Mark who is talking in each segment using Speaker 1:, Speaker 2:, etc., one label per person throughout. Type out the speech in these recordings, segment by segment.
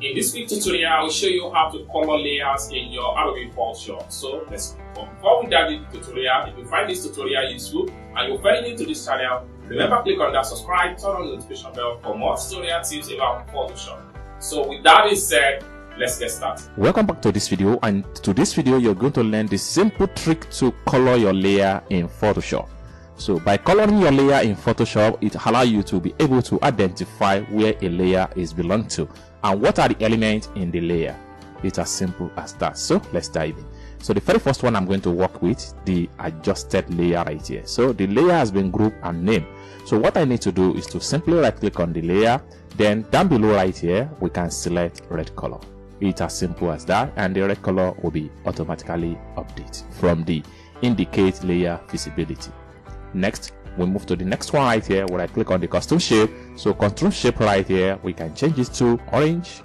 Speaker 1: In this quick tutorial, I will show you how to color layers in your Adobe Photoshop. So let's go. Before we dive into the tutorial, if you find this tutorial useful and you're fairly new to this channel, remember click on that subscribe, turn on the notification bell for more tutorial tips about Photoshop. So with that being said, let's get started.
Speaker 2: Welcome back to this video, and to this video you're going to learn the simple trick to color your layer in Photoshop. So by coloring your layer in Photoshop, it allows you to be able to identify where a layer is belong to and what are the elements in the layer. It's as simple as that. So let's dive in. So the very first one I'm going to work with, the adjusted layer right here. So the layer has been grouped and named. So what I need to do is to simply right click on the layer, then down below right here we can select red color. It's as simple as that, and the red color will be automatically updated from the indicate layer visibility. Next, we move to the next one right here where I click on the custom shape. So custom shape right here, we can change it to orange.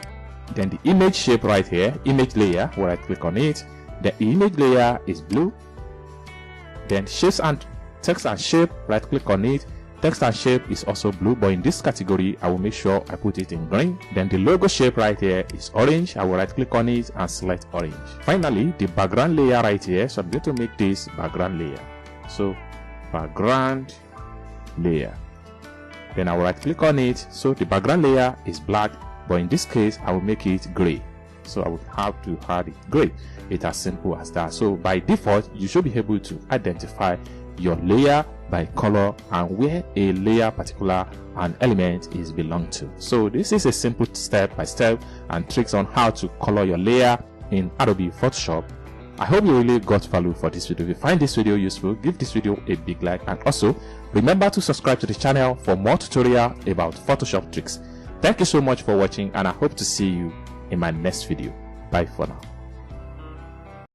Speaker 2: Then the image shape right here, image layer, where I click on it, the image layer is blue. Then shapes and text and shape, right click on it, text and shape is also blue, but in this category I will make sure I put it in green. Then the logo shape right here is orange. I will right click on it and select orange. Finally, the background layer right here, so I'm going to make this background layer. So background layer, then I will right click on it. So the background layer is black, but in this case I will make it gray, so I will have to add it gray. It's as simple as that. So by default you should be able to identify your layer by color and where a layer particular an element is belong to. So this is a simple step by step and tricks on how to color your layer in Adobe Photoshop. I hope you really got value for this video. If you find this video useful, give this video a big like, and also remember to subscribe to the channel for more tutorial about Photoshop tricks. Thank you so much for watching, and I hope to see you in my next video. Bye for now.